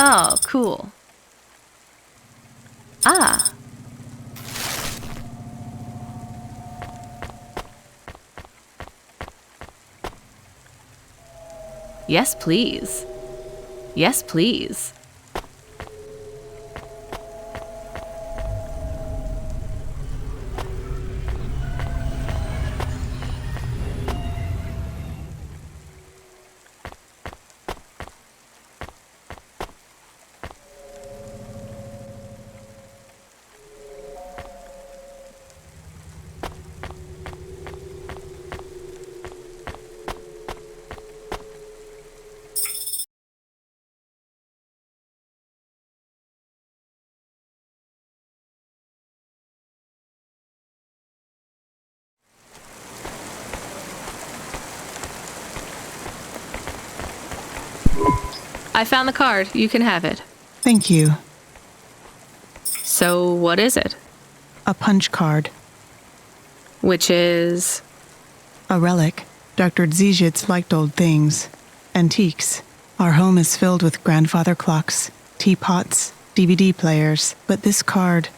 Oh, cool. Ah. Yes, please. Yes, please. I found the card. You can have it. Thank you. So, what is it? A punch card. Which is... A relic. Dr. Dziedzic liked old things. Antiques. Our home is filled with grandfather clocks, teapots, DVD players, but this card...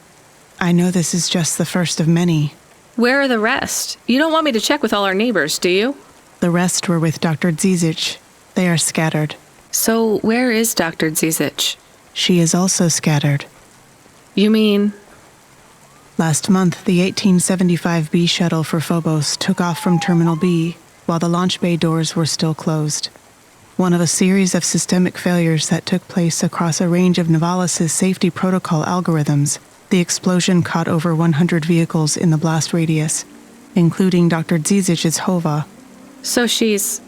I know this is just the first of many. Where are the rest? You don't want me to check with all our neighbors, do you? The rest were with Dr. Dziedzic. They are scattered. So, where is Dr. Dziedzic? She is also scattered. You mean... Last month, the 1875 B shuttle for Phobos took off from Terminal B, while the launch bay doors were still closed. One of a series of systemic failures that took place across a range of Nivalis' safety protocol algorithms, the explosion caught over 100 vehicles in the blast radius, including Dr. Dziedzic's Hova. So she's...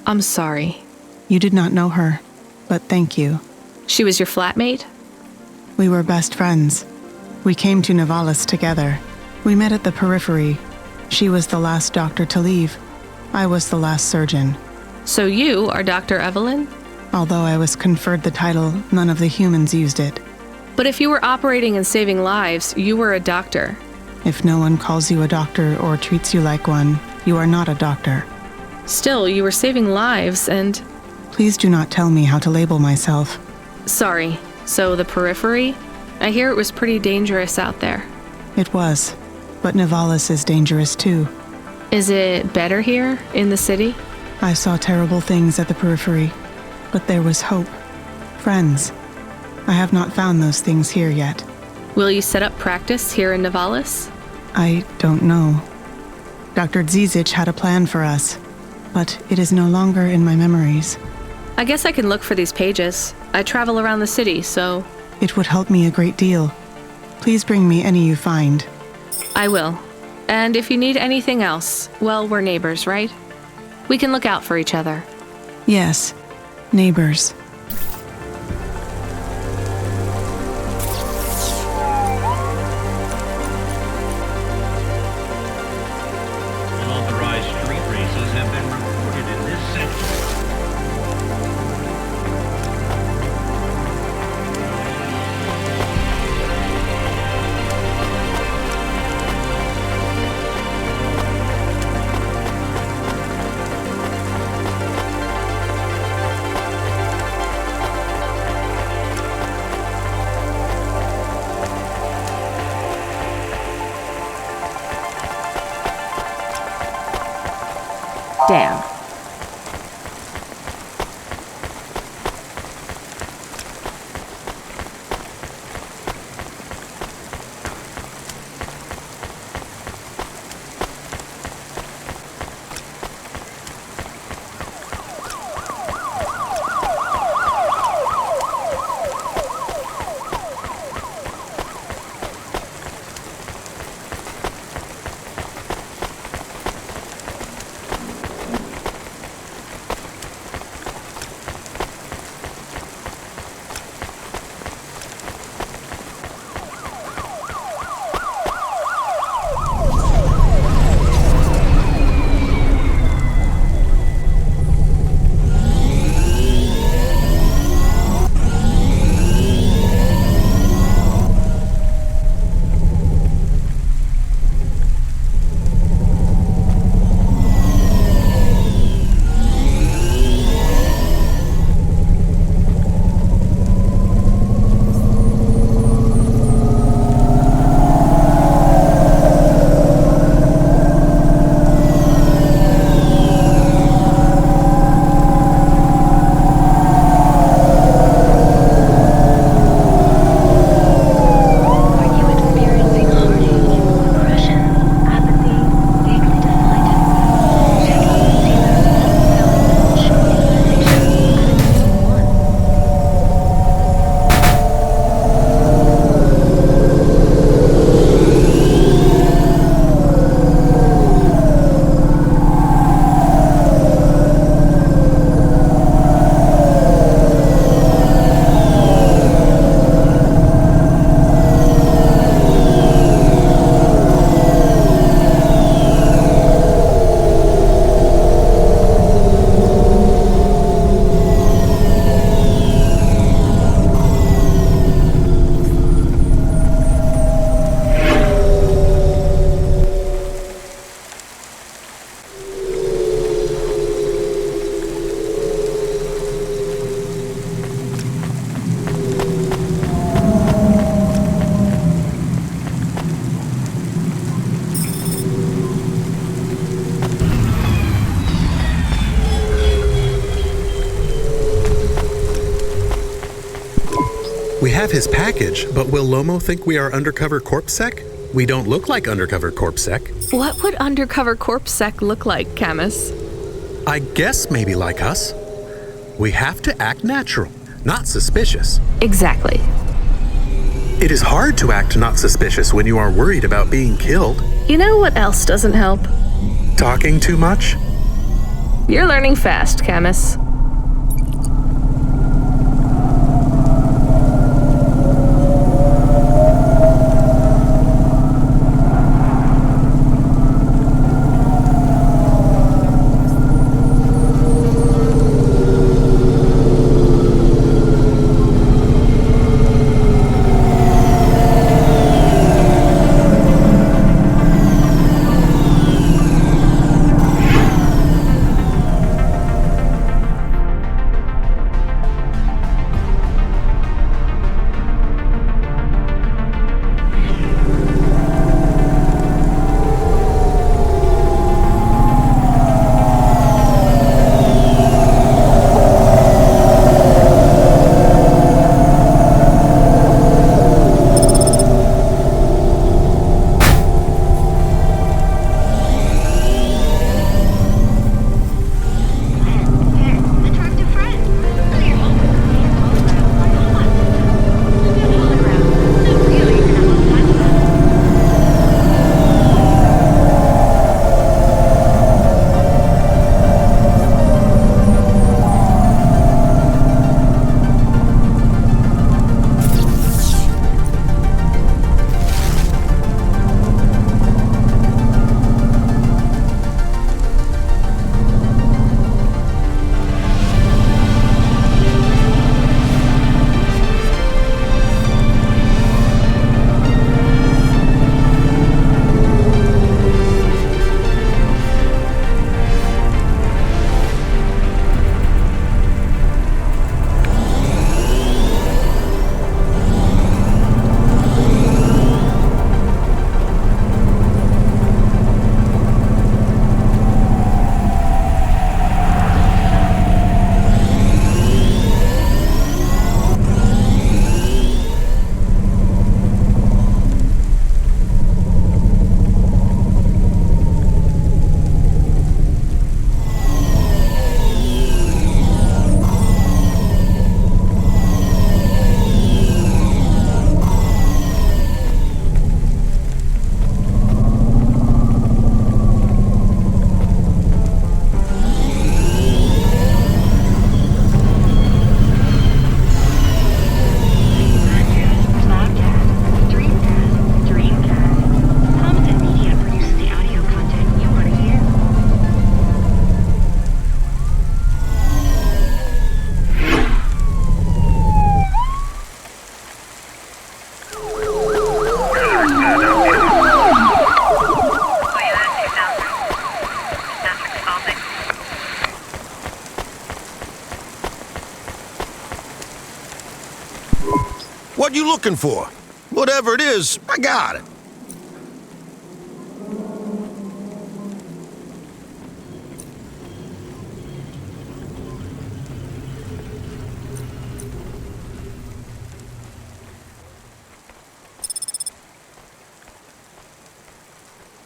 I'm sorry. You did not know her, but thank you. She was your flatmate? We were best friends. We came to Nivalis together. We met at the periphery. She was the last doctor to leave. I was the last surgeon. So you are Dr. Evelyn? Although I was conferred the title, none of the humans used it. But if you were operating and saving lives, you were a doctor. If no one calls you a doctor or treats you like one, you are not a doctor. Still, you were saving lives and... Please do not tell me how to label myself. Sorry. So the periphery? I hear it was pretty dangerous out there. It was. But Nivalis is dangerous too. Is it better here, in the city? I saw terrible things at the periphery. But there was hope. Friends. I have not found those things here yet. Will you set up practice here in Nivalis? I don't know. Dr. Dziedzic had a plan for us, but it is no longer in my memories. I guess I can look for these pages. I travel around the city, so... It would help me a great deal. Please bring me any you find. I will. And if you need anything else, well, we're neighbors, right? We can look out for each other. Yes, neighbors. Unauthorized street races have been reported in this section. Damn. have his package, but will Lomo think we are undercover corpsec? We don't look like undercover corpsec. What would undercover corpsec look like, Camus? I guess maybe like us. We have to act natural, not suspicious. Exactly. It is hard to act not suspicious when you are worried about being killed. You know what else doesn't help? Talking too much? You're learning fast, Camus. What you looking for? Whatever it is, I got it.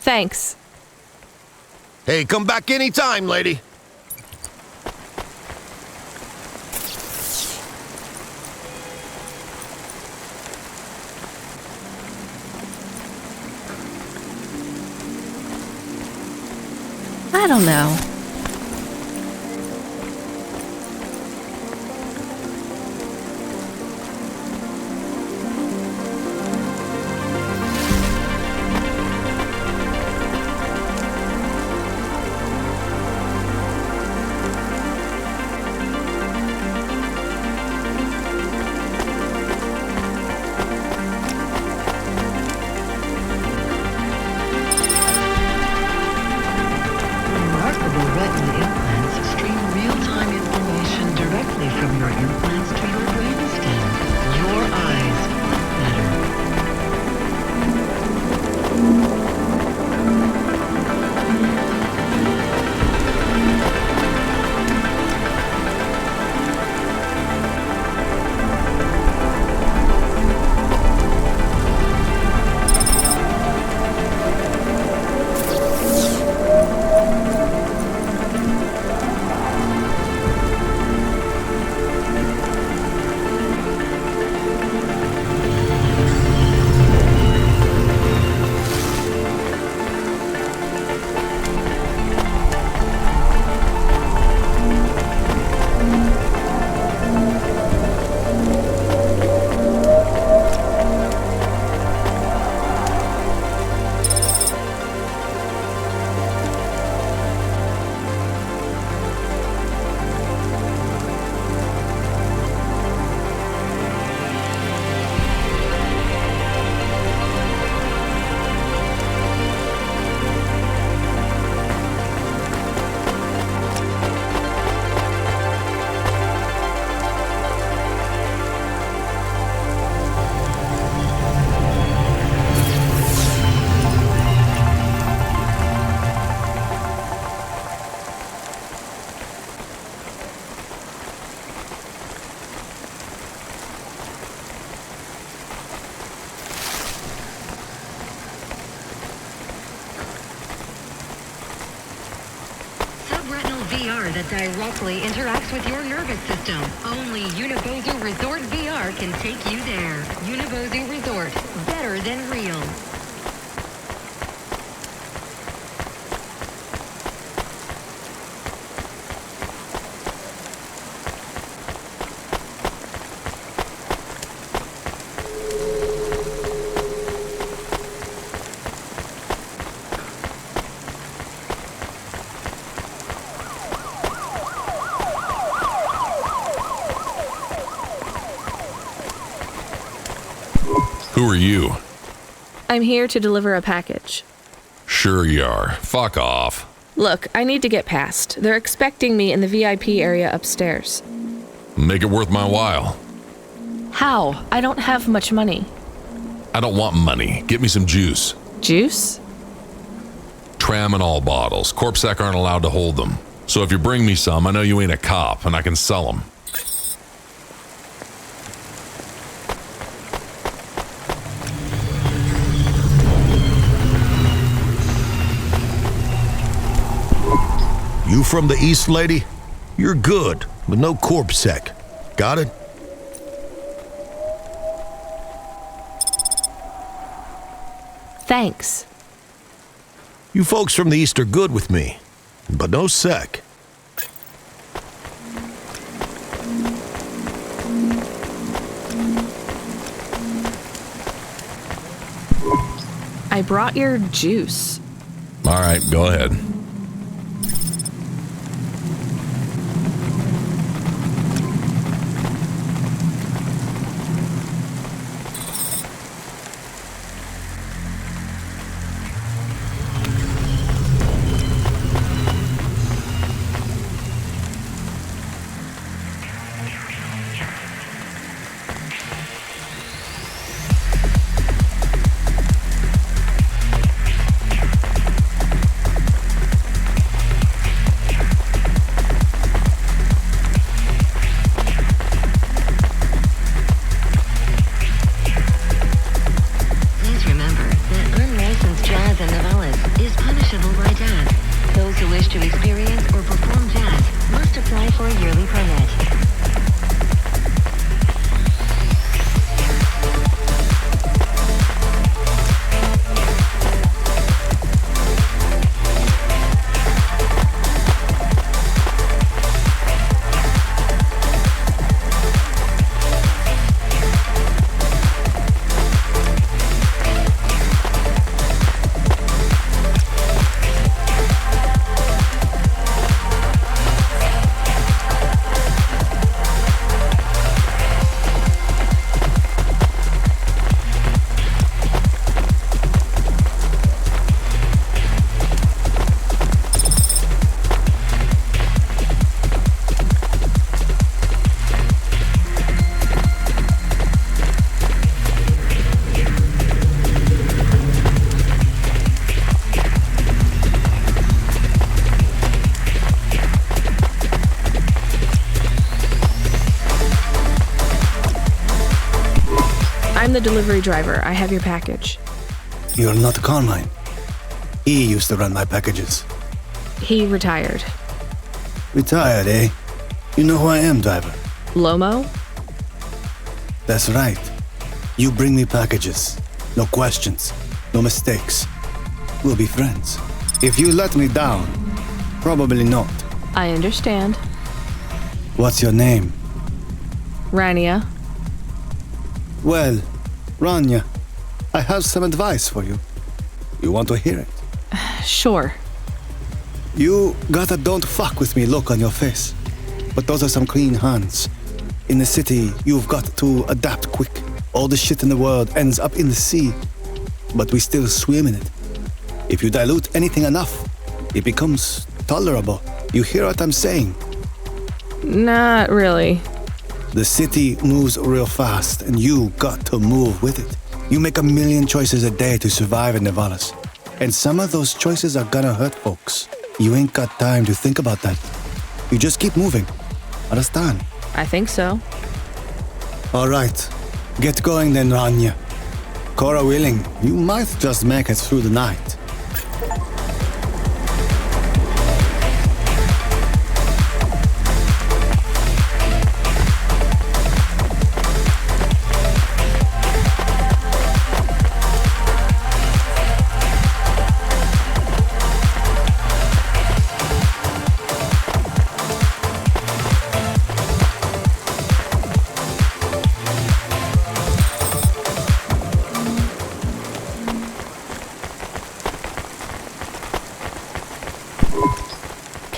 Thanks. Hey, come back anytime, lady. I don't know. Remarkable VR that directly interacts with your nervous system. Only Unibozu Resort VR can take you there. Unibozu Resort, better than real. Who are you? I'm here to deliver a package. Sure you are. Fuck off. Look, I need to get past. They're expecting me in the VIP area upstairs. Make it worth my while. How? I don't have much money. I don't want money. Get me some juice. Juice? Tramadol bottles. Corpsec aren't allowed to hold them. So if you bring me some, I know you ain't a cop, and I can sell them. You from the East, lady? You're good, but no corpsec. Got it? Thanks. You folks from the East are good with me, but no sec. I brought your juice. All right, go ahead. Please remember that unlicensed jazz in Nivalis is punishable by death. Those who wish to experience or perform jazz must apply for a yearly permit. I'm the delivery driver. I have your package. You're not Carmine. He used to run my packages. He retired. Retired, eh? You know who I am, driver. Lomo? That's right. You bring me packages. No questions. No mistakes. We'll be friends. If you let me down, probably not. I understand. What's your name? Rania. Well, Rania, I have some advice for you. You want to hear it? Sure. You got a don't fuck with me look on your face. But those are some clean hands. In the city, you've got to adapt quick. All the shit in the world ends up in the sea. But we still swim in it. If you dilute anything enough, it becomes tolerable. You hear what I'm saying? Not really. The city moves real fast, and you got to move with it. You make a million choices a day to survive in Nivalis. And some of those choices are gonna hurt folks. You ain't got time to think about that. You just keep moving. Understand? I think so. All right. Get going then, Rania. CORA willing, you might just make it through the night.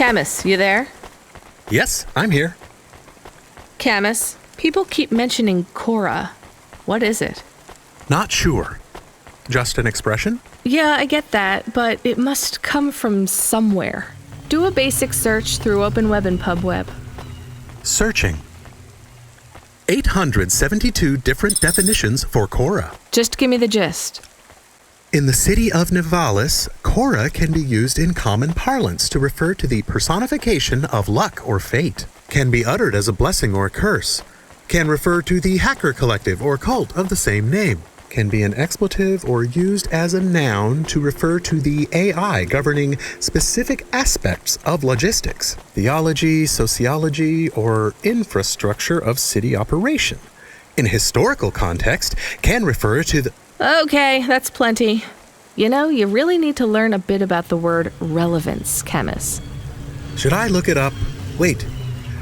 Camus, you there? Yes, I'm here. Camus, people keep mentioning CORA. What is it? Not sure. Just an expression? Yeah, I get that, but it must come from somewhere. Do a basic search through Open Web and PubWeb. Searching. 872 different definitions for CORA. Just give me the gist. In the city of Nivalis, CORA can be used in common parlance to refer to the personification of luck or fate. Can be uttered as a blessing or a curse. Can refer to the hacker collective or cult of the same name. Can be an expletive or used as a noun to refer to the AI governing specific aspects of logistics, theology, sociology, or infrastructure of city operation. In historical context, can refer to the... Okay, that's plenty. You know, you really need to learn a bit about the word relevance, Camus. Should I look it up? Wait,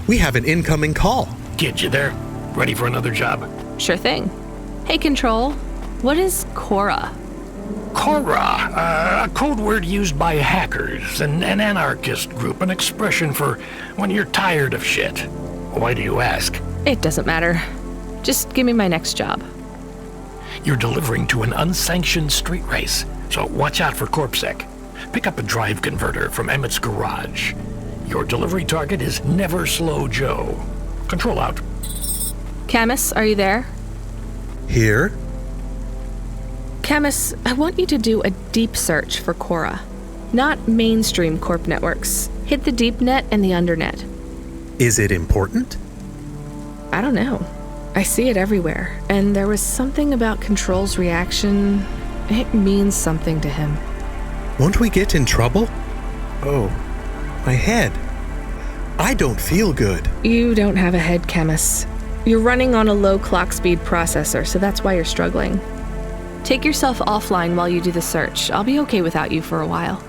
we have an incoming call. Kid, you there? Ready for another job? Sure thing. Hey, Control, what is CORA? CORA, a code word used by hackers, an anarchist group, an expression for when you're tired of shit. Why do you ask? It doesn't matter. Just give me my next job. You're delivering to an unsanctioned street race, so watch out for CorpSec. Pick up a drive converter from Emit's garage. Your delivery target is Never Slow Joe. Control out. Camus, are you there? Here? Camus, I want you to do a deep search for CORA. Not mainstream corp networks. Hit the deep net and the undernet. Is it important? I don't know. I see it everywhere, and there was something about Control's reaction. It means something to him. Won't we get in trouble? Oh, my head. I don't feel good. You don't have a head, Camus. You're running on a low clock speed processor, so that's why you're struggling. Take yourself offline while you do the search. I'll be okay without you for a while.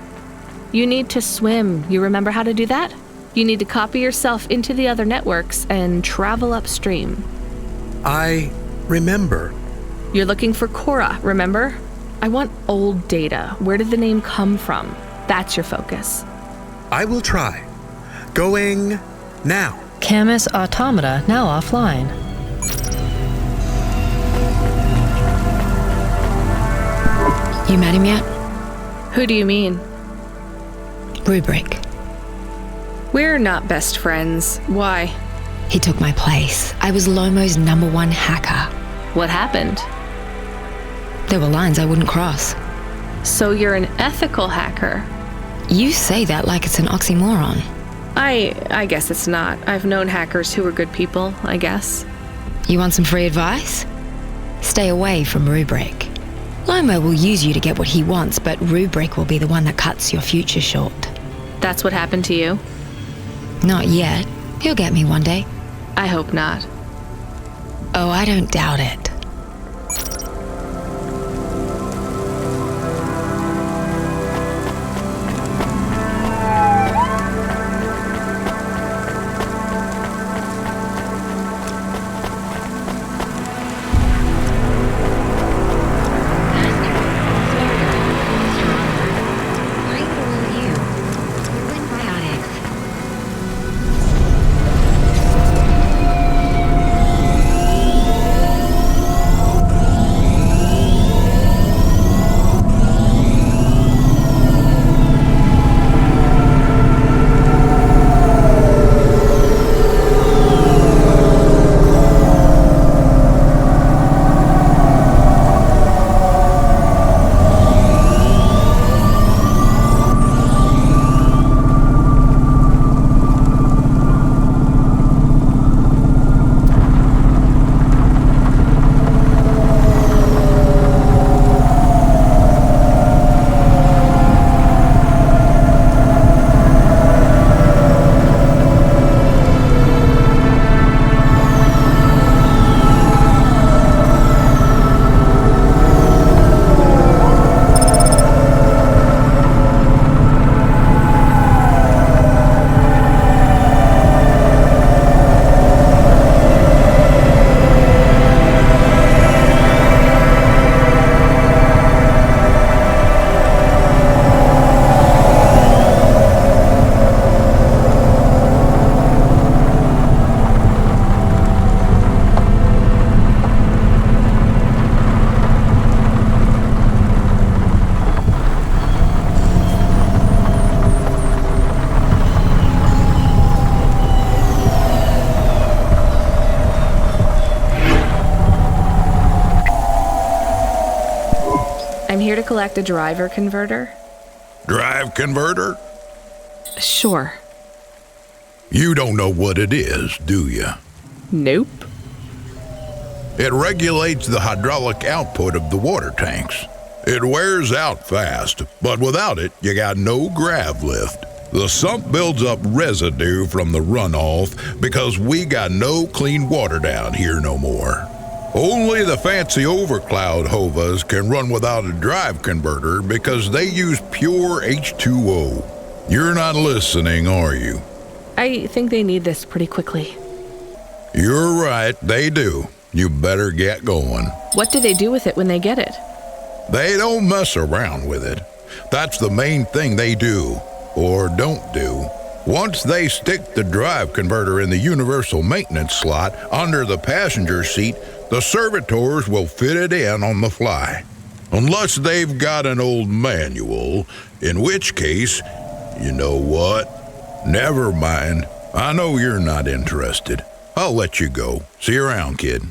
You need to swim. You remember how to do that? You need to copy yourself into the other networks and travel upstream. I remember. You're looking for CORA, remember? I want old data. Where did the name come from? That's your focus. I will try. Going now. Camus Automata now offline. You met him yet? Who do you mean? Rubric. We're not best friends. Why? He took my place. I was Lomo's #1 hacker. What happened? There were lines I wouldn't cross. So you're an ethical hacker. You say that like it's an oxymoron. I guess it's not. I've known hackers who were good people, I guess. You want some free advice? Stay away from Rubric. Lomo will use you to get what he wants, but Rubric will be the one that cuts your future short. That's what happened to you? Not yet. He'll get me one day. I hope not. Oh, I don't doubt it. collect a driver converter? Drive converter? Sure. You don't know what it is, do you? Nope. It regulates the hydraulic output of the water tanks. It wears out fast, but without it, you got no grav lift. The sump builds up residue from the runoff because we got no clean water down here no more. Only the fancy overcloud hovas can run without a drive converter because they use pure H2O. You're not listening, are you? I think they need this pretty quickly. You're right, they do. You better get going. What do they do with it when they get it? They don't mess around with it. That's the main thing they do, or don't do. Once they stick the drive converter in the universal maintenance slot under the passenger seat, the servitors will fit it in on the fly. Unless they've got an old manual, in which case, you know what? Never mind. I know you're not interested. I'll let you go. See you around, kid.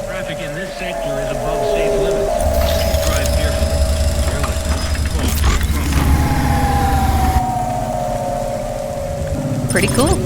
Traffic in this sector is above safe limits. Drive carefully. Pretty cool.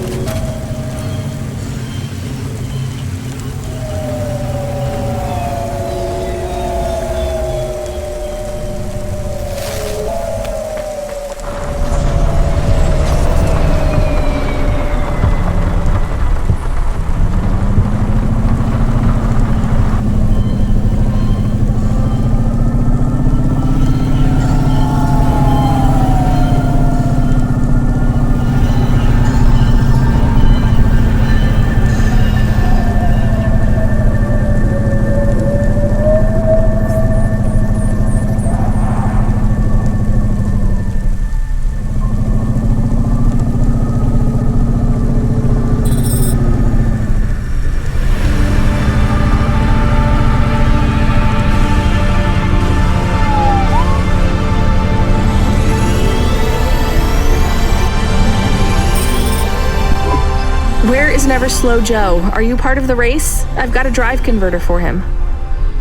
Never Slow Joe. Are you part of the race? I've got a drive converter for him.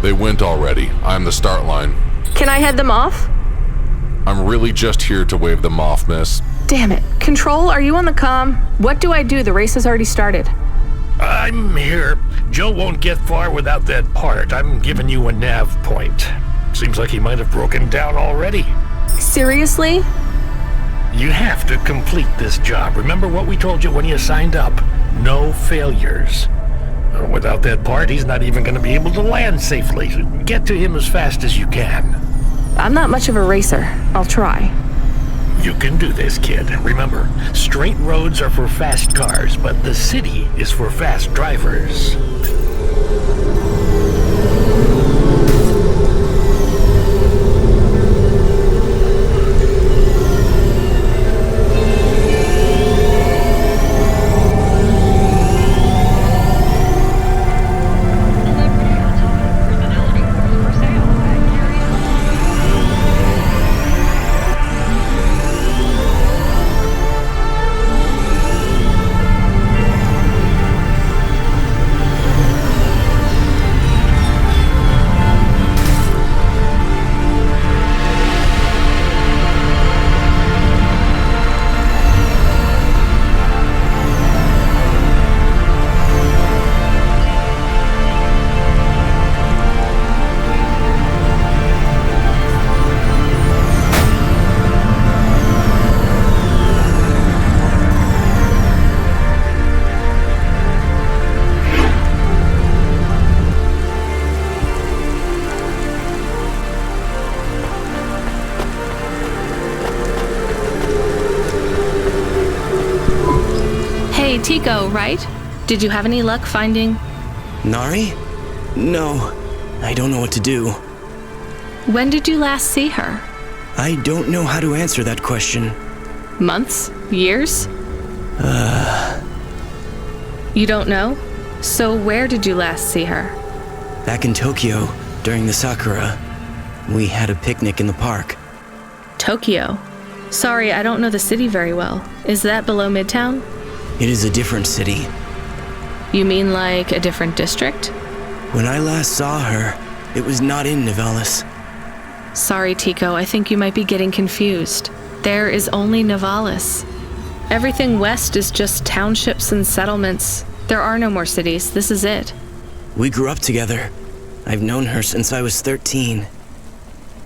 They went already. I'm the start line. Can I head them off? I'm really just here to wave them off, miss. Damn it. Control, are you on the comm? What do I do? The race has already started. I'm here. Joe won't get far without that part. I'm giving you a nav point. Seems like he might have broken down already. Seriously? You have to complete this job. Remember what we told you when you signed up? No failures. Without that part, he's not even going to be able to land safely. Get to him as fast as you can. I'm not much of a racer. I'll try. You can do this, kid. Remember, straight roads are for fast cars, but the city is for fast drivers. Tico, right? Did you have any luck finding... Nari? No, I don't know what to do. When did you last see her? I don't know how to answer that question. Months? Years? You don't know? So where did you last see her? Back in Tokyo, during the Sakura. We had a picnic in the park. Tokyo. Sorry, I don't know the city very well. Is that below Midtown? It is a different city. You mean like a different district? When I last saw her, it was not in Nivalis. Sorry, Tico, I think you might be getting confused. There is only Nivalis. Everything west is just townships and settlements. There are no more cities. This is it. We grew up together. I've known her since I was 13.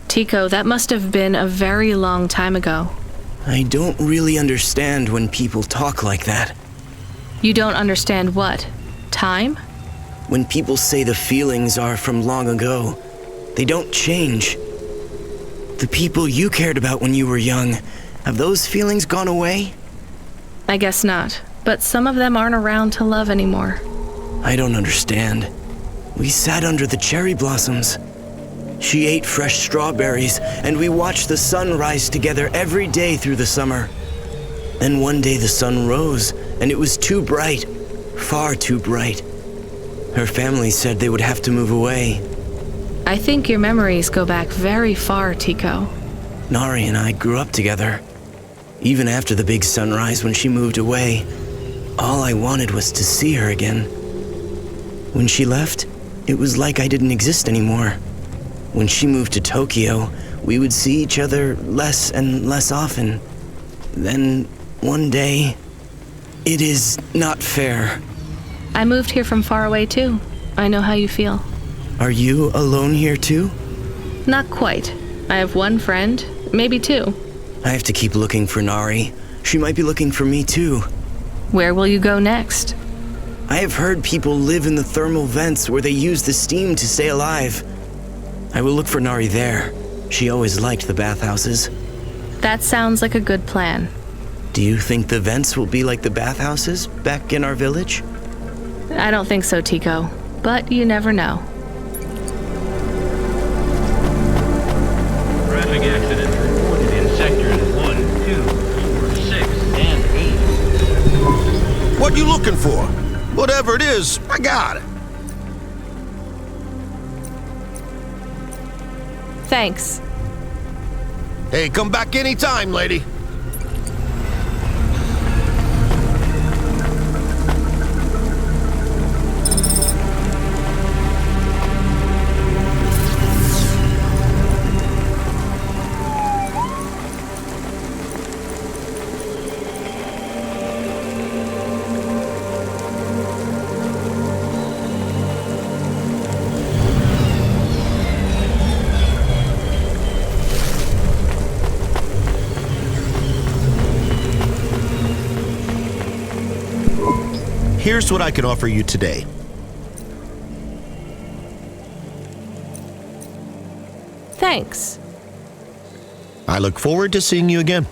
Tico, that must have been a very long time ago. I don't really understand when people talk like that. You don't understand what? Time? When people say the feelings are from long ago, they don't change. The people you cared about when you were young, have those feelings gone away? I guess not, but some of them aren't around to love anymore. I don't understand. We sat under the cherry blossoms. She ate fresh strawberries, and we watched the sun rise together every day through the summer. Then one day the sun rose, and it was too bright, far too bright. Her family said they would have to move away. I think your memories go back very far, Tico. Nari and I grew up together. Even after the big sunrise when she moved away, all I wanted was to see her again. When she left, it was like I didn't exist anymore. When she moved to Tokyo, we would see each other less and less often. Then, one day, it is not fair. I moved here from far away too. I know how you feel. Are you alone here too? Not quite. I have one friend, maybe two. I have to keep looking for Nari. She might be looking for me too. Where will you go next? I have heard people live in the thermal vents where they use the steam to stay alive. I will look for Nari there. She always liked the bathhouses. That sounds like a good plan. Do you think the vents will be like the bathhouses back in our village? I don't think so, Tico, but you never know. Traffic accidents reported in sectors 1, 2, 4, 6, and 8. What you looking for? Whatever it is, I got it. Thanks. Hey, come back anytime, lady. Here's what I can offer you today. Thanks. I look forward to seeing you again.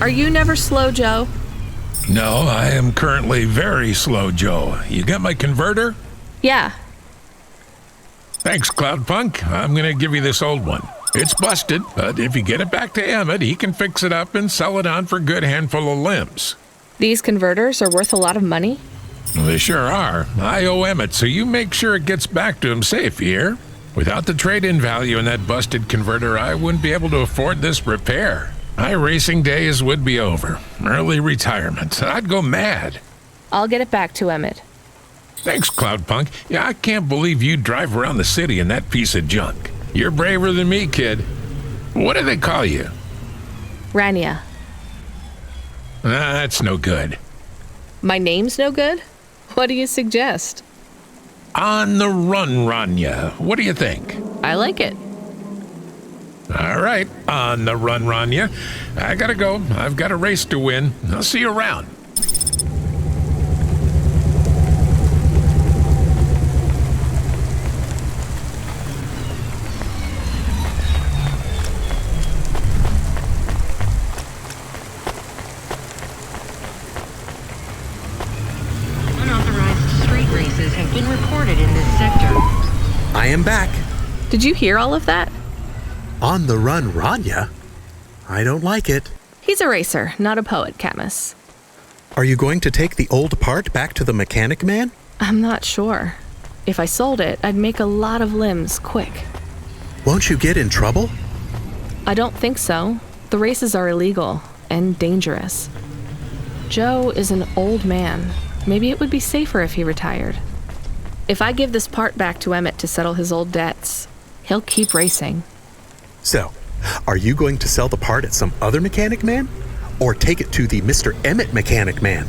Are you never slow, Joe? No, I am currently very slow, Joe. You got my converter? Yeah. Thanks, Cloudpunk. I'm gonna give you this old one. It's busted, but if you get it back to Emit, he can fix it up and sell it on for a good handful of limbs. These converters are worth a lot of money? They sure are. I owe Emit, so you make sure it gets back to him safe, you hear? Without the trade-in value in that busted converter, I wouldn't be able to afford this repair. My racing days would be over. Early retirement. I'd go mad. I'll get it back to Emit. Thanks, Cloudpunk. Yeah, I can't believe you drive around the city in that piece of junk. You're braver than me, kid. What do they call you? Rania. That's no good. My name's no good? What do you suggest? On the run, Rania. What do you think? I like it. All right, on the run, Rania. I gotta go. I've got a race to win. I'll see you around. Unauthorized street races have been reported in this sector. I am back. Did you hear all of that? On the run, Rania? I don't like it. He's a racer, not a poet, Camus. Are you going to take the old part back to the mechanic man? I'm not sure. If I sold it, I'd make a lot of limbs quick. Won't you get in trouble? I don't think so. The races are illegal and dangerous. Joe is an old man. Maybe it would be safer if he retired. If I give this part back to Emit to settle his old debts, he'll keep racing. So, are you going to sell the part at some other mechanic man? Or take it to the Mr. Emit mechanic man?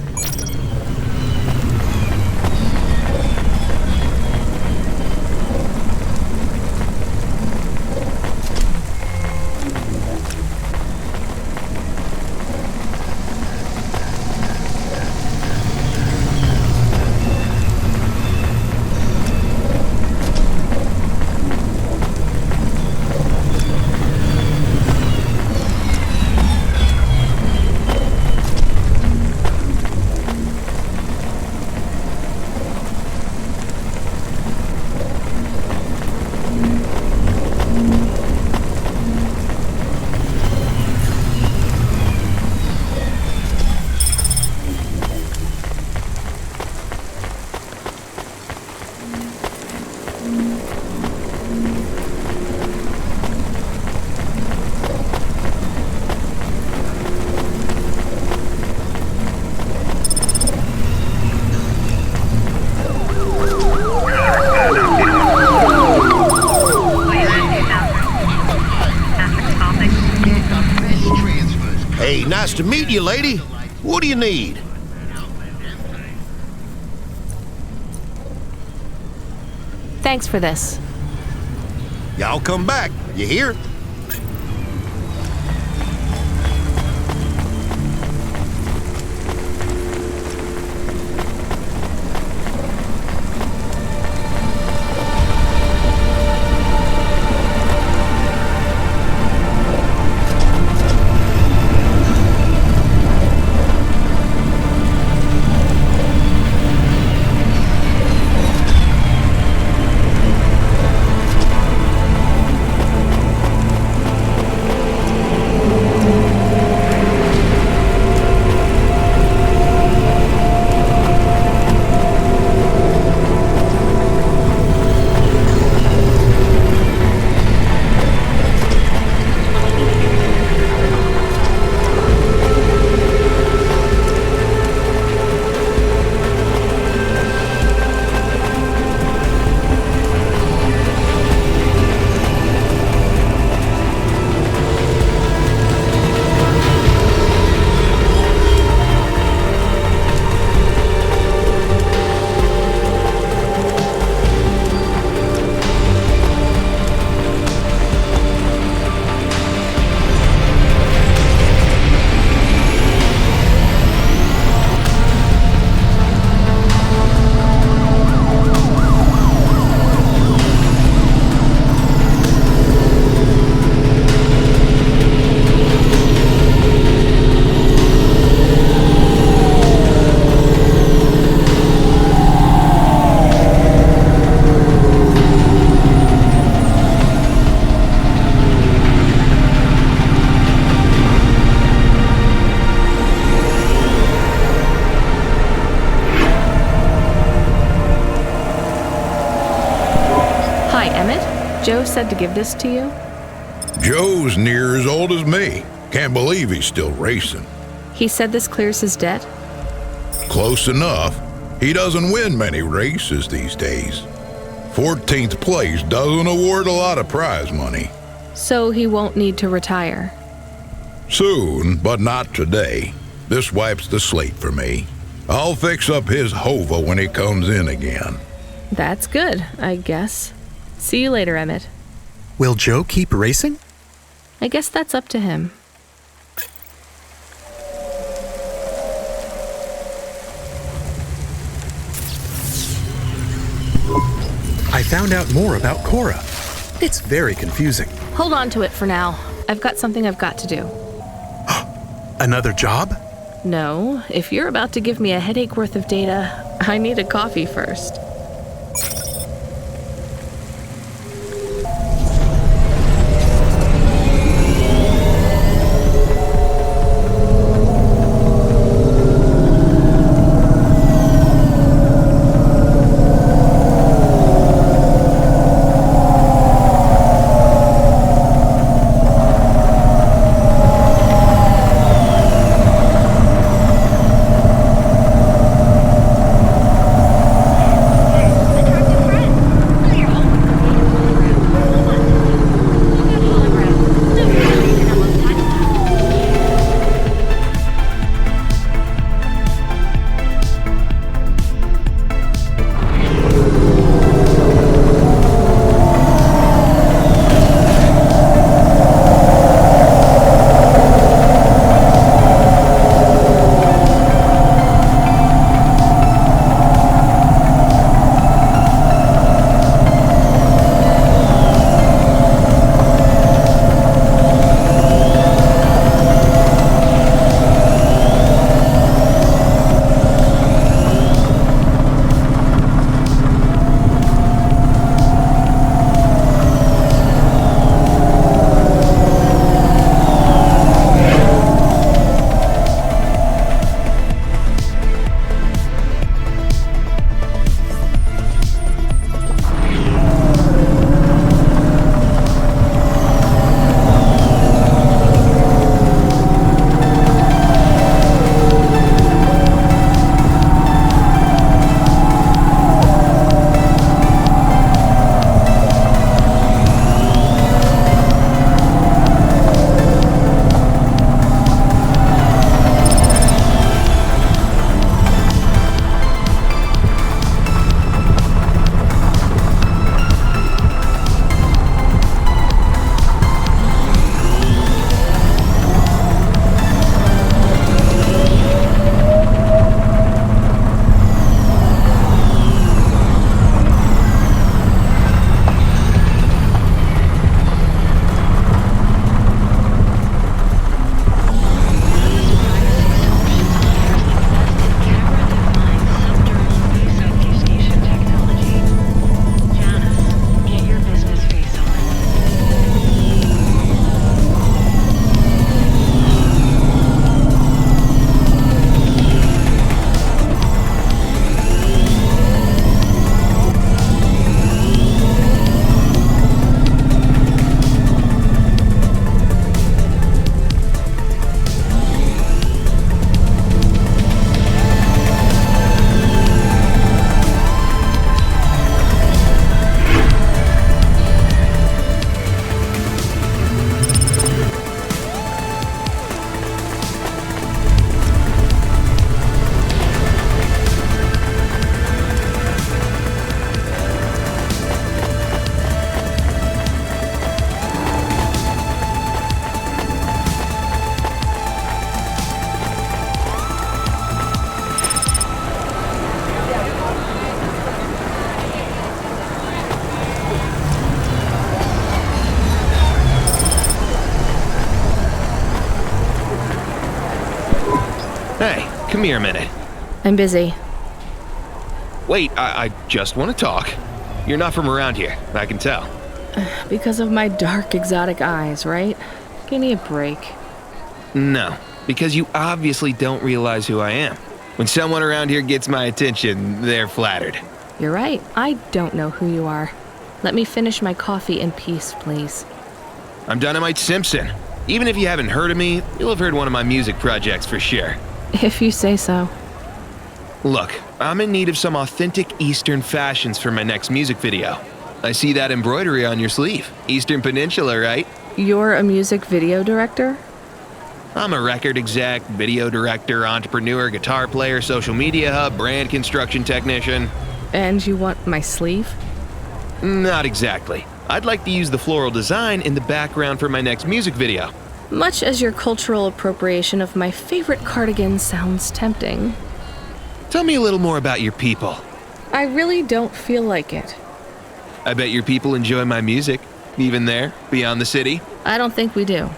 Nice to meet you, lady. What do you need? Thanks for this. Y'all come back. You hear? Joe said to give this to you? Joe's near as old as me. Can't believe he's still racing. He said this clears his debt? Close enough. He doesn't win many races these days. 14th place doesn't award a lot of prize money. So he won't need to retire? Soon, but not today. This wipes the slate for me. I'll fix up his hova when he comes in again. That's good, I guess. See you later, Emit. Will Joe keep racing? I guess that's up to him. I found out more about CORA. It's very confusing. Hold on to it for now. I've got something I've got to do. Another job? No, if you're about to give me a headache worth of data, I need a coffee first. Hey, come here a minute. I'm busy. Wait, I just want to talk. You're not from around here, I can tell. Because of my dark, exotic eyes, right? Give me a break. No, because you obviously don't realize who I am. When someone around here gets my attention, they're flattered. You're right. I don't know who you are. Let me finish my coffee in peace, please. I'm Dynamite Simpson. Even if you haven't heard of me, you'll have heard one of my music projects for sure. If you say so. Look, I'm in need of some authentic Eastern fashions for my next music video. I see that embroidery on your sleeve. Eastern Peninsula, right? You're a music video director? I'm a record exec, video director, entrepreneur, guitar player, social media hub, brand construction technician. And you want my sleeve? Not exactly. I'd like to use the floral design in the background for my next music video. Much as your cultural appropriation of my favorite cardigan sounds tempting. Tell me a little more about your people. I really don't feel like it. I bet your people enjoy my music, even there, beyond the city. I don't think we do.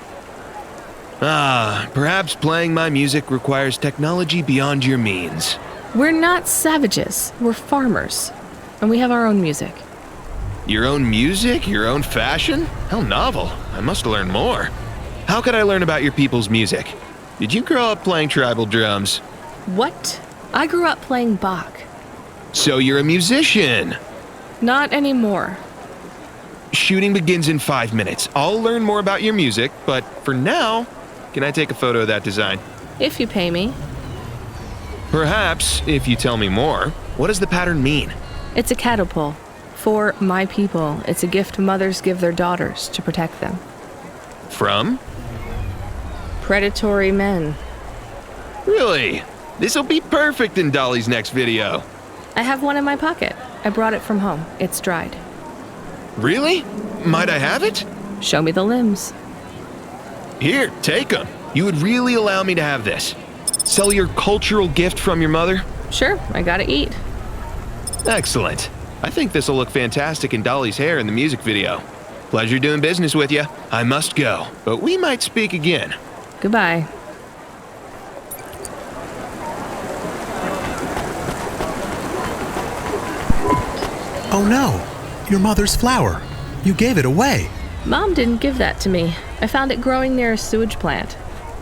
Perhaps playing my music requires technology beyond your means. We're not savages, we're farmers. And we have our own music. Your own music? Your own fashion? How novel. I must learn more. How could I learn about your people's music? Did you grow up playing tribal drums? What? I grew up playing Bach. So you're a musician? Not anymore. Shooting begins in 5 minutes. I'll learn more about your music, but for now, can I take a photo of that design? If you pay me. Perhaps, if you tell me more. What does the pattern mean? It's a catapult. For my people, it's a gift mothers give their daughters to protect them. From? Predatory men. Really? This'll be perfect in Dolly's next video. I have one in my pocket. I brought it from home. It's dried. Really? Might I have it? Show me the limbs. Here, take them. You would really allow me to have this? Sell your cultural gift from your mother? Sure, I gotta eat. Excellent. I think this'll look fantastic in Dolly's hair in the music video. Pleasure doing business with you. I must go, but we might speak again. Goodbye. Oh no, your mother's flower. You gave it away. Mom didn't give that to me. I found it growing near a sewage plant.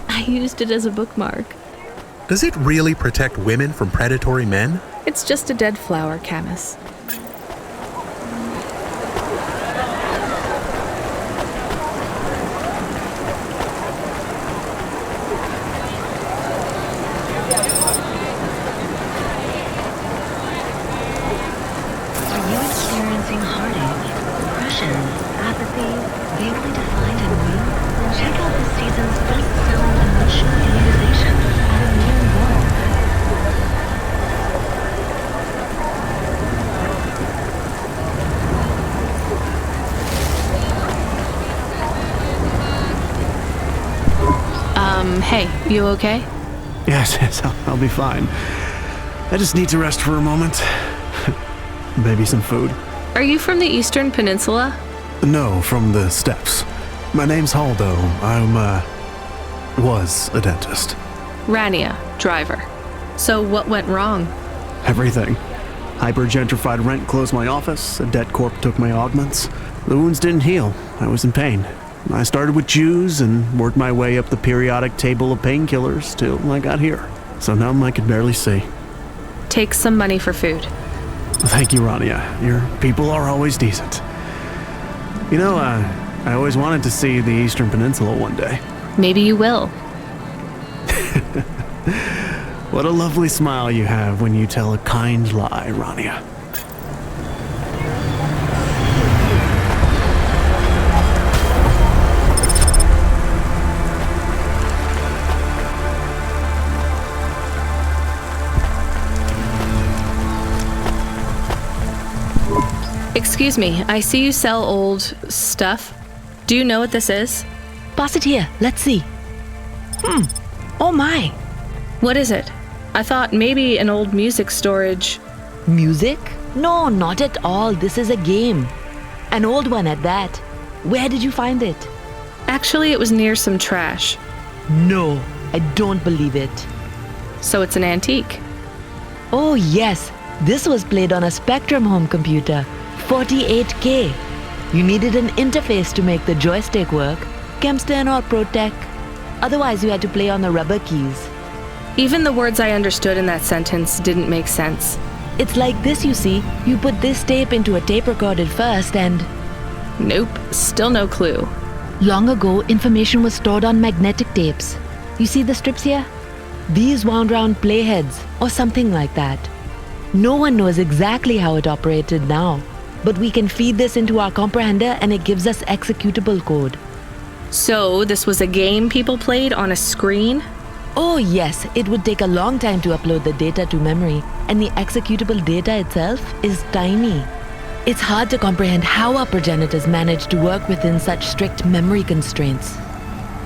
I used it as a bookmark. Does it really protect women from predatory men? It's just a dead flower, Camus. Hey, you okay? Yes, I'll be fine. I just need to rest for a moment. Maybe some food. Are you from the Eastern Peninsula? No, from the steppes. My name's Haldo. Was a dentist. Rania, driver. So what went wrong? Everything. Hyper-gentrified rent closed my office, a debt corp took my augments. The wounds didn't heal. I was in pain. I started with Jews and worked my way up the periodic table of painkillers till I got here. So numb I could barely see. Take some money for food. Thank you, Rania. Your people are always decent. You know, I always wanted to see the Eastern Peninsula one day. Maybe you will. What a lovely smile you have when you tell a kind lie, Rania. Excuse me, I see you sell old stuff. Do you know what this is? Pass it here, let's see. Oh my. What is it? I thought maybe an old music storage. Music? No, not at all. This is a game. An old one at that. Where did you find it? Actually, it was near some trash. No, I don't believe it. So it's an antique? Oh yes, this was played on a Spectrum home computer. 48K. You needed an interface to make the joystick work. Kempston or Protec. Otherwise you had to play on the rubber keys. Even the words I understood in that sentence didn't make sense. It's like this, you see. You put this tape into a tape recorder first and... Nope, still no clue. Long ago, information was stored on magnetic tapes. You see the strips here? These wound round playheads, or something like that. No one knows exactly how it operated now, but we can feed this into our comprehender and it gives us executable code. So, this was a game people played on a screen? Oh yes, it would take a long time to upload the data to memory, and the executable data itself is tiny. It's hard to comprehend how our progenitors managed to work within such strict memory constraints.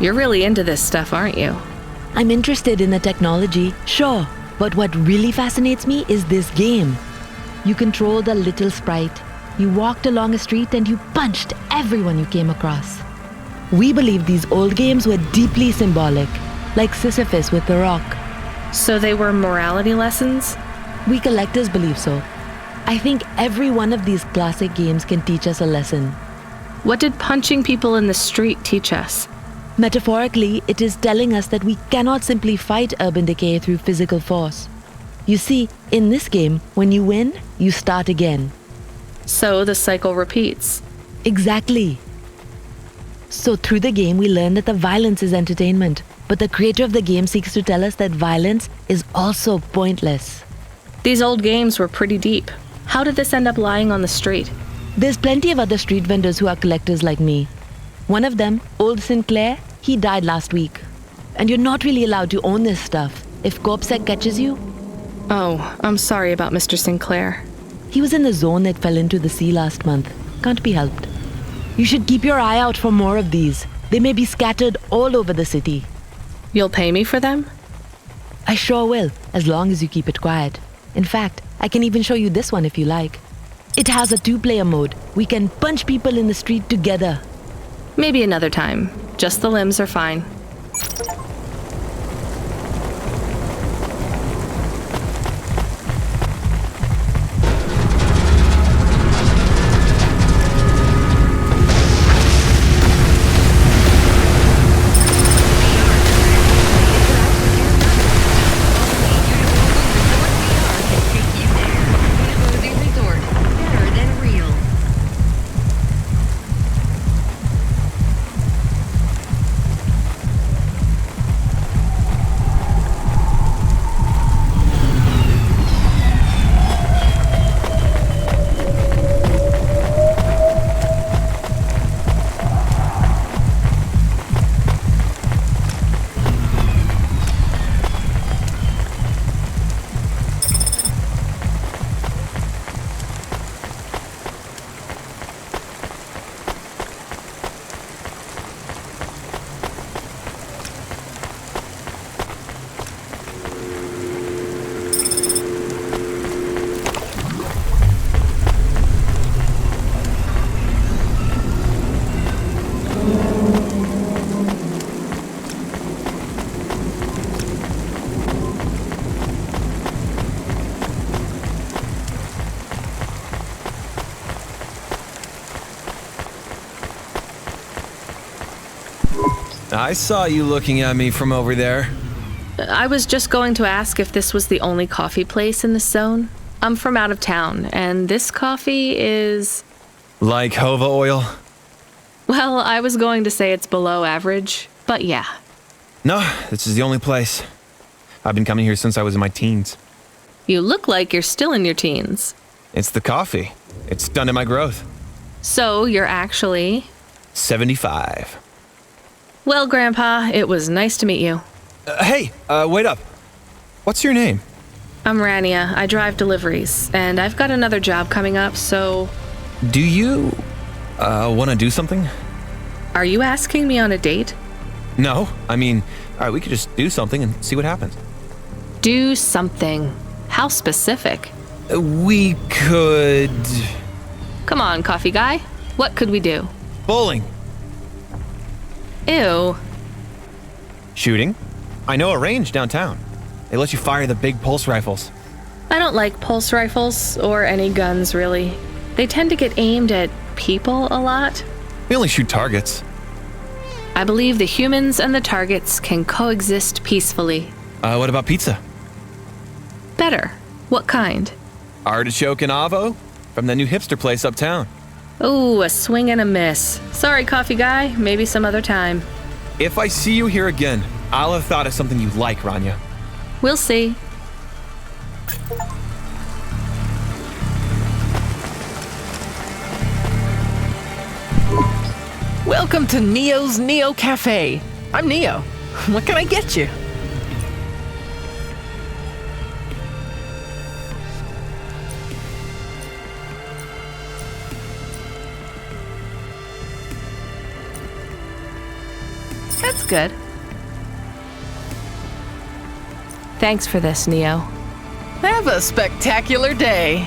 You're really into this stuff, aren't you? I'm interested in the technology, sure, but what really fascinates me is this game. You controlled a little sprite. You walked along a street and you punched everyone you came across. We believe these old games were deeply symbolic, like Sisyphus with the rock. So they were morality lessons? We collectors believe so. I think every one of these classic games can teach us a lesson. What did punching people in the street teach us? Metaphorically, it is telling us that we cannot simply fight urban decay through physical force. You see, in this game, when you win, you start again. So the cycle repeats. Exactly. So through the game, we learn that the violence is entertainment, but the creator of the game seeks to tell us that violence is also pointless. These old games were pretty deep. How did this end up lying on the street? There's plenty of other street vendors who are collectors like me. One of them, old Sinclair, he died last week. And you're not really allowed to own this stuff. If CorpSec catches you... Oh, I'm sorry about Mr. Sinclair. He was in the zone that fell into the sea last month. Can't be helped. You should keep your eye out for more of these. They may be scattered all over the city. You'll pay me for them? I sure will, as long as you keep it quiet. In fact, I can even show you this one if you like. It has a 2-player mode. We can punch people in the street together. Maybe another time. Just the limbs are fine. I saw you looking at me from over there. I was just going to ask if this was the only coffee place in this zone. I'm from out of town, and this coffee is... Like Hova oil? Well, I was going to say it's below average, but yeah. No, this is the only place. I've been coming here since I was in my teens. You look like you're still in your teens. It's the coffee. It's stunted my growth. So, you're actually... 75. Well, Grandpa, it was nice to meet you. Hey, wait up. What's your name? I'm Rania. I drive deliveries, and I've got another job coming up, so... Do you... want to do something? Are you asking me on a date? No, I mean, alright, we could just do something and see what happens. Do something? How specific? We could... Come on, coffee guy. What could we do? Bowling. Ew. Shooting? I know a range downtown. They let you fire the big pulse rifles. I don't like pulse rifles, or any guns, really. They tend to get aimed at people a lot. We only shoot targets. I believe the humans and the targets can coexist peacefully. What about pizza? Better. What kind? Artichoke and avo from the new hipster place uptown. Ooh, a swing and a miss. Sorry, coffee guy. Maybe some other time. If I see you here again, I'll have thought of something you like, Rania. We'll see. Welcome to Neo's Neo Cafe. I'm Neo. What can I get you? That's good. Thanks for this, Neo. Have a spectacular day.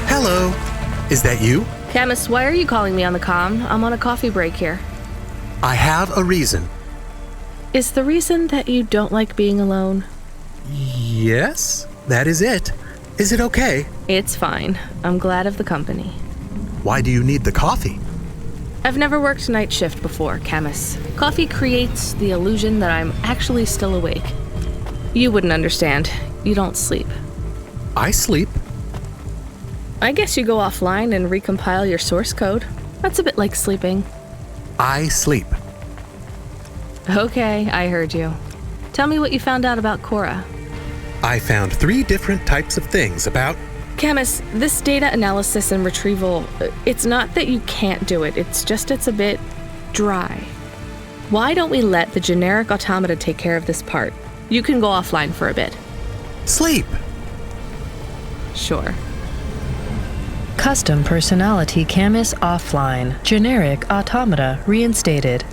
Hello. Is that you? Camus, why are you calling me on the comm? I'm on a coffee break here. I have a reason. Is the reason that you don't like being alone? Yes, that is it. Is it okay? It's fine. I'm glad of the company. Why do you need the coffee? I've never worked night shift before, Camus. Coffee creates the illusion that I'm actually still awake. You wouldn't understand. You don't sleep. I sleep. I guess you go offline and recompile your source code. That's a bit like sleeping. I sleep. Okay, I heard you. Tell me what you found out about CORA. I found 3 different types of things about... Camus, this data analysis and retrieval, it's not that you can't do it, it's a bit dry. Why don't we let the generic automata take care of this part? You can go offline for a bit. Sleep! Sure. Custom personality Camus offline. Generic automata reinstated.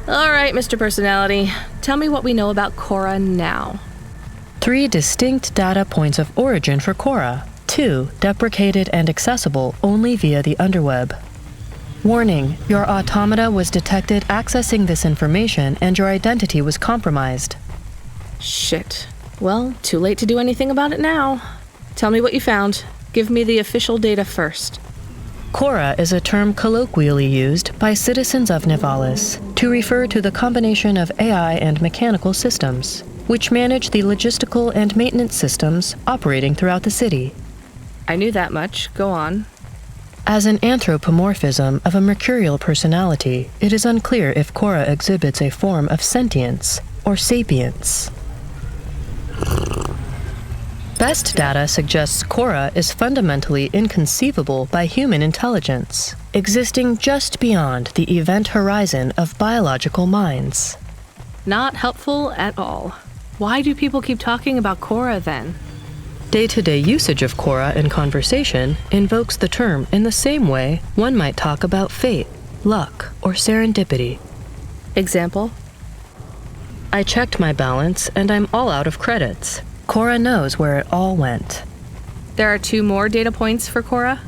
All right, Mr. Personality. Tell me what we know about CORA now. 3 distinct data points of origin for CORA. 2 deprecated and accessible only via the underweb. Warning, your automata was detected accessing this information and your identity was compromised. Shit. Well, too late to do anything about it now. Tell me what you found. Give me the official data first. CORA is a term colloquially used by citizens of Nivalis to refer to the combination of AI and mechanical systems, which manage the logistical and maintenance systems operating throughout the city. I knew that much. Go on. As an anthropomorphism of a mercurial personality, it is unclear if CORA exhibits a form of sentience or sapience. Best data suggests CORA is fundamentally inconceivable by human intelligence, existing just beyond the event horizon of biological minds. Not helpful at all. Why do people keep talking about CORA then? Day-to-day usage of CORA in conversation invokes the term in the same way one might talk about fate, luck, or serendipity. Example? I checked my balance and I'm all out of credits. CORA knows where it all went. There are 2 more data points for CORA?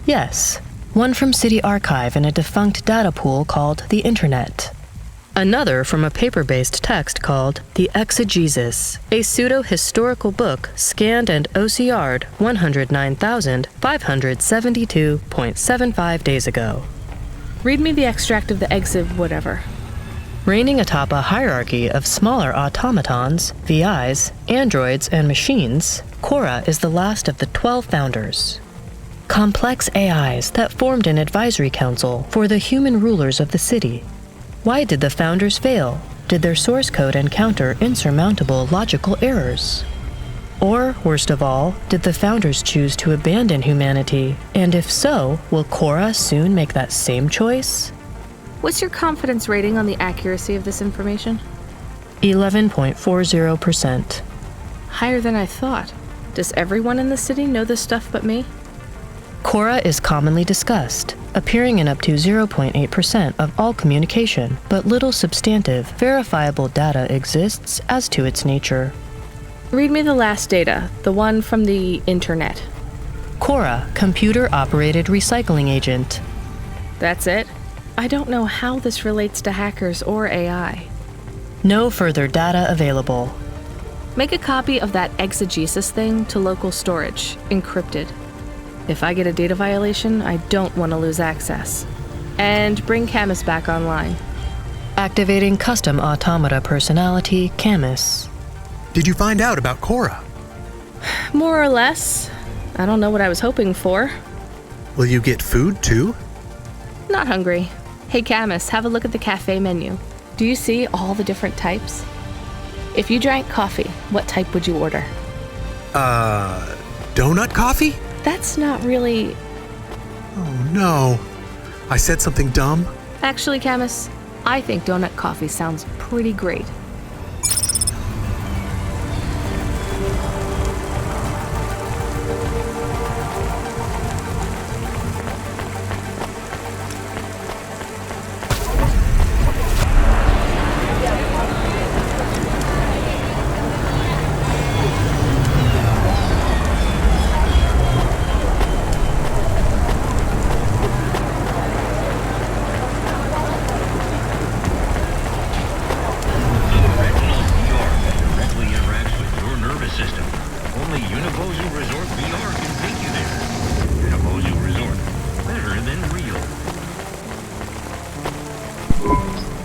Yes. One from City Archive in a defunct data pool called the Internet. Another from a paper-based text called The Exegesis, a pseudo-historical book scanned and OCR'd 109,572.75 days ago. Read me the extract of the exib whatever. Reigning atop a hierarchy of smaller automatons, VIs, androids, and machines, CORA is the last of the 12 founders. Complex AIs that formed an advisory council for the human rulers of the city. Why did the founders fail? Did their source code encounter insurmountable logical errors? Or, worst of all, did the founders choose to abandon humanity? And if so, will CORA soon make that same choice? What's your confidence rating on the accuracy of this information? 11.40%. Higher than I thought. Does everyone in the city know this stuff but me? CORA is commonly discussed, appearing in up to 0.8% of all communication, but little substantive, verifiable data exists as to its nature. Read me the last data, the one from the Internet. CORA, computer-operated recycling agent. That's it? I don't know how this relates to hackers or AI. No further data available. Make a copy of that exegesis thing to local storage, encrypted. If I get a data violation, I don't want to lose access. And bring Camus back online. Activating custom automata personality, Camus. Did you find out about CORA? More or less. I don't know what I was hoping for. Will you get food too? Not hungry. Hey Camus, have a look at the cafe menu. Do you see all the different types? If you drank coffee, what type would you order? Donut coffee? That's not really... Oh no. I said something dumb? Actually, Camus, I think donut coffee sounds pretty great.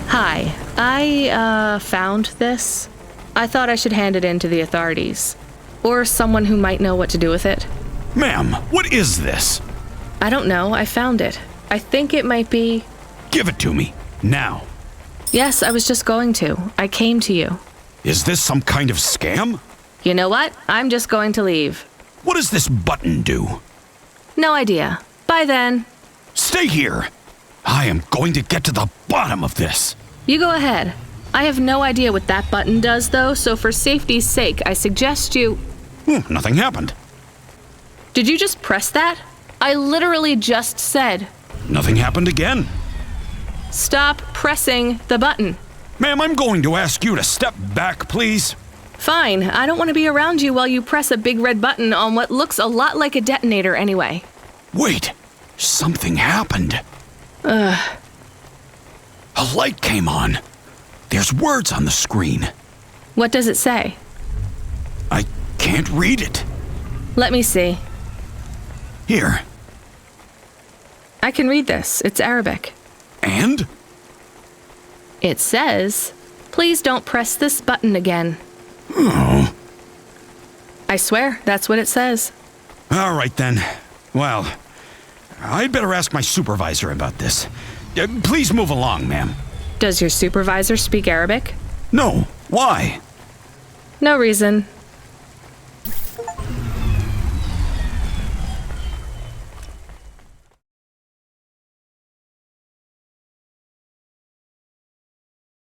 Hi, I found this. I thought I should hand it in to the authorities. Or someone who might know what to do with it. Ma'am, what is this? I don't know, I found it. I think it might be... Give it to me, now. Yes, I was just going to. I came to you. Is this some kind of scam? You know what? I'm just going to leave. What does this button do? No idea. Bye then. Stay here. I am going to get to the bottom of this. You go ahead. I have no idea what that button does, though, so for safety's sake, I suggest you... Nothing happened. Did you just press that? I literally just said... Nothing happened again. Stop pressing the button. Ma'am, I'm going to ask you to step back, please. Fine. I don't want to be around you while you press a big red button on what looks a lot like a detonator anyway. Wait. Something happened. Ugh. A light came on. There's words on the screen. What does it say? I can't read it. Let me see. Here. I can read this. It's Arabic. And? It says, please don't press this button again. Oh. I swear, that's what it says. All right then. Well, I'd better ask my supervisor about this. Please move along, ma'am. Does your supervisor speak Arabic? No. Why? No reason.